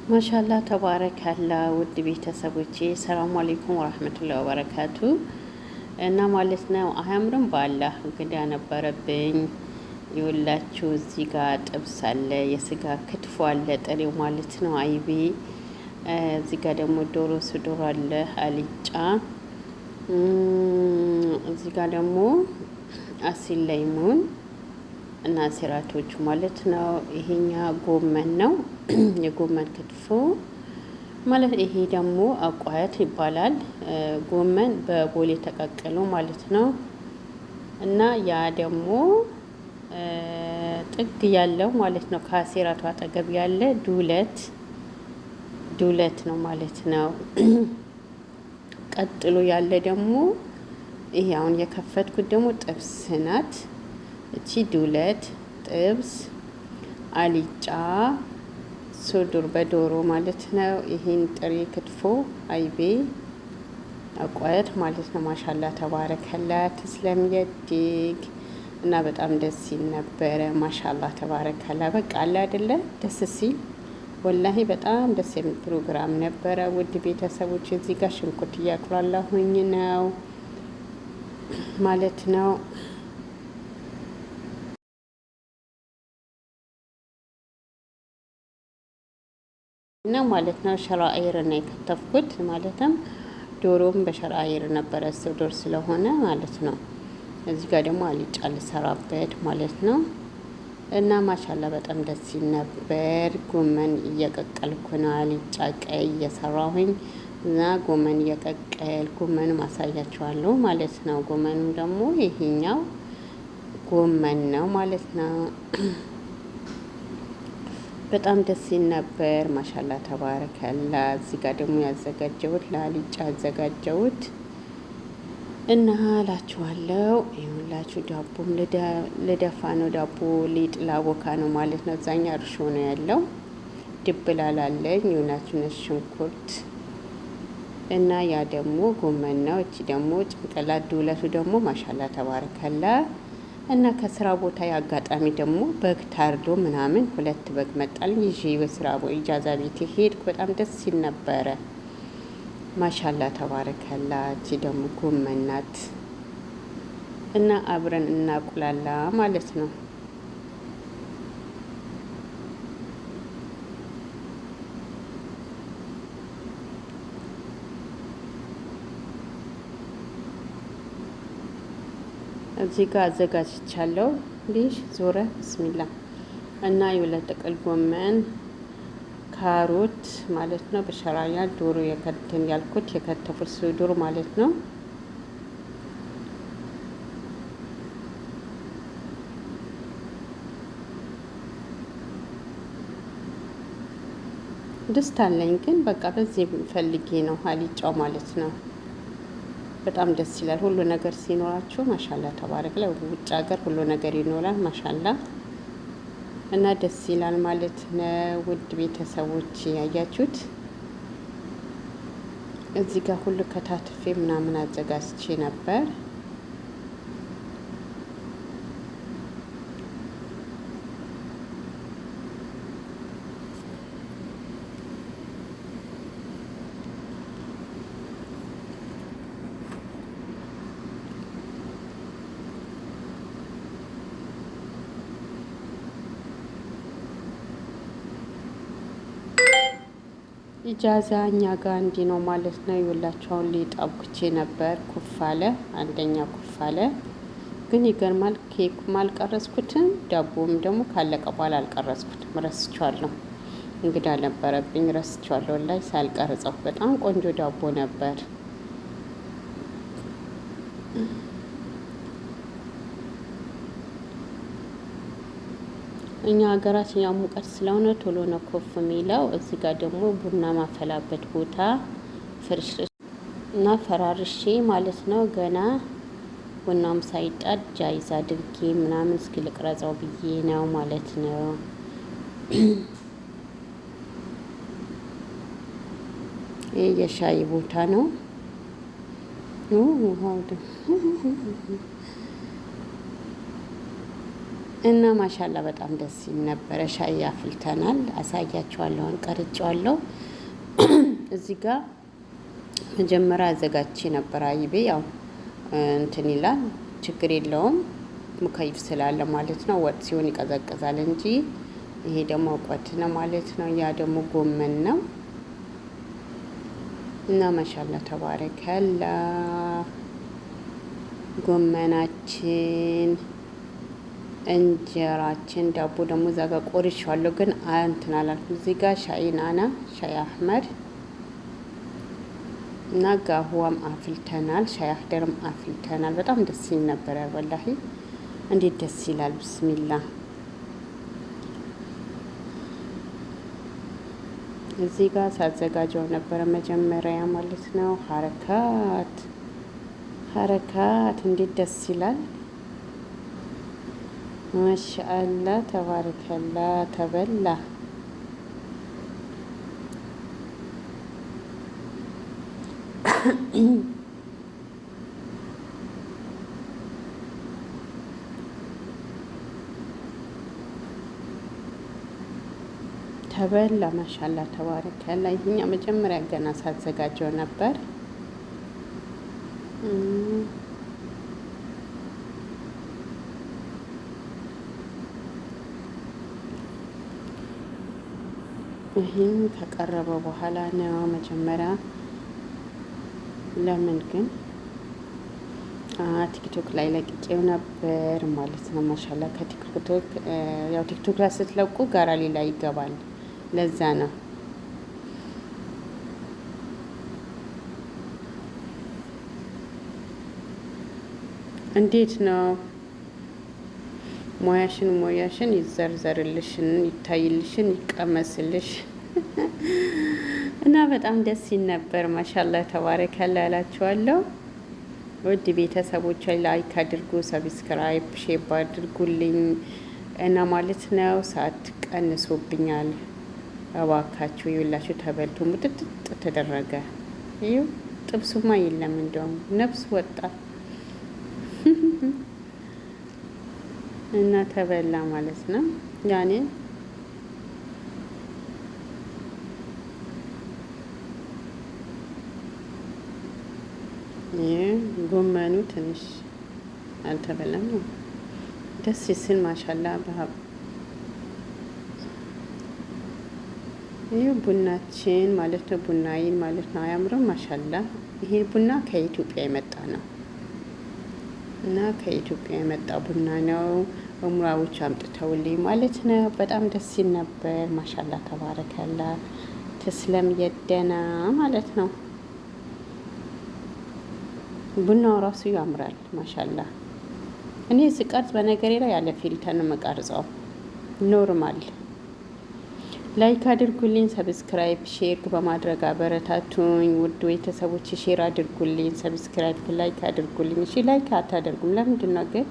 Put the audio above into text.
ማሻላ ተባረካላ ውድ ቤተሰቦቼ ሰላም አለይኩም ወራህመቱላሂ ወበረካቱ። እና ማለት ነው አያምርም? በአላህ እንግዳ ነበረብኝ። ይኸውላችሁ እዚህ ጋር ጥብስ አለ፣ የስጋ ክትፎ አለ፣ ጥሬው ማለት ነው አይቤ። እዚህ ጋር ደግሞ ዶሮ ስዶሮ አለ፣ አልጫ። እዚህ ጋር ደግሞ አሲል ላይሙን እና ሲራቶቹ ማለት ነው። ይሄኛ ጎመን ነው የጎመን ክትፎ ማለት። ይሄ ደግሞ አቋያት ይባላል። ጎመን በቦሌ ተቀቅሎ ማለት ነው። እና ያ ደግሞ ጥግ ያለው ማለት ነው ከሲራቱ አጠገብ ያለ ዱለት ነው ማለት ነው። ቀጥሎ ያለ ደግሞ ይሄ አሁን የከፈትኩት ደግሞ ጥብስ ናት። እቺ ዱለት ጥብስ፣ አልጫ፣ ሱዱር በዶሮ ማለት ነው። ይሄን ጥሬ ክትፎ አይቤ አቋየት ማለት ነው። ማሻላ ተባረከላ ተስለም የዲግ እና በጣም ደስ ሲል ነበረ። ማሻላ ተባረከላ በቃ አለ አይደለ ደስ ሲል ወላሂ በጣም ደስ የሚል ፕሮግራም ነበረ። ውድ ቤተሰቦች እዚህ ጋር ሽንኩርት እያቁላላሁኝ ነው ማለት ነው። እና ማለት ነው ሸራኢር ነው የከተፍኩት። ማለትም ዶሮም በሸራኢር ነበረ ዶር ስለሆነ ማለት ነው። እዚህ ጋር ደግሞ አልጫ ልሰራበት ማለት ነው። እና ማሻላ በጣም ደስ ሲል ነበር። ጎመን እየቀቀልኩ ነው፣ አልጫ ቀይ እየሰራሁኝ እና ጎመን እየቀቀል ጎመን ማሳያችኋለሁ ማለት ነው። ጎመኑ ደግሞ ይሄኛው ጎመን ነው ማለት ነው። በጣም ደስ ሲል ነበር። ማሻላ ተባረከላ። እዚህ ጋር ደግሞ ያዘጋጀሁት ለአልጫ ያዘጋጀሁት እና እላችኋለሁ። ይኸውላችሁ ዳቦም ልደፋ ነው። ዳቦ ሊጥ ላቦካ ነው ማለት ነው። እዛኛ እርሾ ነው ያለው። ድብላላለኝ ይኸውላችሁ ነጭ ሽንኩርት እና ያ ደግሞ ጎመን ነው። እቺ ደግሞ ጭንቅላት ዱለቱ ደግሞ ማሻላ ተባረከላ። እና ከስራ ቦታ ያጋጣሚ ደግሞ በግ ታርዶ ምናምን 2 በግ መጣልኝ ይዤ በስራ ኢጃዛ ቤት ሄድኩ። በጣም ደስ ሲል ነበረ። ማሻላ ተባረከላ። እቺ ደግሞ ጎመን ናት እና አብረን እናቁላላ ማለት ነው። እዚህ ጋር አዘጋጅቻለሁ። ዲሽ ዞረ ብስሚላ እና የሁለት ጥቅል ጎመን፣ ካሮት ማለት ነው በሸራያ ዶሮ የከተን ያልኩት የከተፉት ሱዱር ማለት ነው። ድስት አለኝ ግን በቃ በዚህ ፈልጌ ነው አልጫው ማለት ነው። በጣም ደስ ይላል። ሁሉ ነገር ሲኖራችሁ ማሻላ ተባረክ ላይ ውጭ ሀገር ሁሉ ነገር ይኖራል ማሻላ እና ደስ ይላል ማለት ነው። ውድ ቤተሰቦች ያያችሁት እዚህ ጋር ሁሉ ከታትፌ ምናምን አዘጋጅቼ ነበር። ኢጃዛ እኛ ጋር እንዲህ ነው ማለት ነው። ይኸውላችኋን ሊጣብኩቼ ነበር ኩፋለ አንደኛ ኩፋለ ግን ይገርማል። ኬኩም አልቀረስኩትም፣ ዳቦም ደግሞ ካለቀ በኋላ አልቀረስኩትም፣ ረስቸዋለሁ። እንግዳ ነበረብኝ ረስቸዋለሁ ላይ ሳልቀርጸው። በጣም ቆንጆ ዳቦ ነበር። እኛ ሀገራችን ያው ሙቀት ስለሆነ ቶሎ ነው ኮፍ የሚለው። እዚህ ጋር ደግሞ ቡና ማፈላበት ቦታ ፍርሽርሽ እና ፈራርሼ ማለት ነው። ገና ቡናም ሳይጣድ ጃይዝ አድርጌ ምናምን እስኪ ልቅረጸው ብዬ ነው ማለት ነው። ይህ የሻይ ቦታ ነው። እና ማሻላ በጣም ደስ ይል ነበረ። ሻይ አፍልተናል፣ አሳያችኋለሁ፣ ቀርጬዋለሁ። እዚህ ጋር መጀመሪያ አዘጋጅቼ ነበር። አይቤ ያው እንትን ይላል፣ ችግር የለውም ሙከይፍ ስላለ ማለት ነው። ወጥ ሲሆን ይቀዘቅዛል እንጂ ይሄ ደግሞ ወጥ ነው ማለት ነው። ያ ደግሞ ጎመን ነው እና ማሻላ ተባረከላ ጎመናችን፣ እንጀራችን፣ ዳቦ ደግሞ እዛ ጋር ቆርሼዋለሁ፣ ግን እንትን አላልኩም። እዚህ ጋር ሻይ ናና፣ ሻይ አህመድ እና ጋህዋም አፍልተናል፣ ሻይ አህደርም አፍልተናል። በጣም ደስ ይል ነበር ወላሂ። እንዴት ደስ ይላል! ብስሚላ እዚህ ጋር ሳዘጋጀው ነበረ መጀመሪያ ማለት ነው። ሀረካት እንዴት ደስ ይላል! ማሻአላ ተባረከላ። ተበላ ተበላ ማሻላ ተባረከላ። ይሄኛ መጀመሪያ ገና ሳዘጋጀው ነበር። ይህን ከቀረበ በኋላ ነው መጀመሪያ። ለምን ግን ቲክቶክ ላይ ለቅቄው ነበር ማለት ነው። ማሻላ ከቲክቶክ ያው ቲክቶክ ላይ ስትለቁ ጋራሊ ላይ ይገባል። ለዛ ነው። እንዴት ነው ሞያሽን ይዘርዘርልሽን፣ ይታይልሽን፣ ይቀመስልሽ እና በጣም ደስ ይል ነበር። ማሻላ ተባረከላ እላችኋለሁ። ውድ ቤተሰቦች ላይክ አድርጉ፣ ሰብስክራይብ፣ ሼር አድርጉልኝ እና ማለት ነው። ሰዓት ቀንሶብኛል። እባካችሁ ይውላችሁ ተበልቶ ሙጥጥ ተደረገ። ይኸው ጥብሱማ የለም፣ እንደውም ነፍስ ወጣ እና ተበላ ማለት ነው። ያኔ ጎመኑ ትንሽ አልተበላም ነው። ደስ ሲል ማሻላ ይህ ቡናችን ማለት ነው። ቡናይን ማለት ነው። አያምርም? ማሻላ ይሄ ቡና ከኢትዮጵያ የመጣ ነው እና ከኢትዮጵያ የመጣ ቡና ነው። እሙራዎች አምጥተውልኝ ማለት ነው። በጣም ደስ ይል ነበር። ማሻላ ተባረከላ። ተስለም የደና ማለት ነው። ቡናው ራሱ ያምራል። ማሻላ እኔ ስቀርጽ በነገሬ ላይ ያለ ፊልተር ነው መቀርጸው። ኖርማል ላይክ አድርጉልኝ፣ ሰብስክራይብ ሼር በማድረግ አበረታቱኝ። ውድ ቤተሰቦች ሼር አድርጉልኝ፣ ሰብስክራይብ ላይክ አድርጉልኝ። እሺ ላይክ አታደርጉም ለምንድን ነው ግን?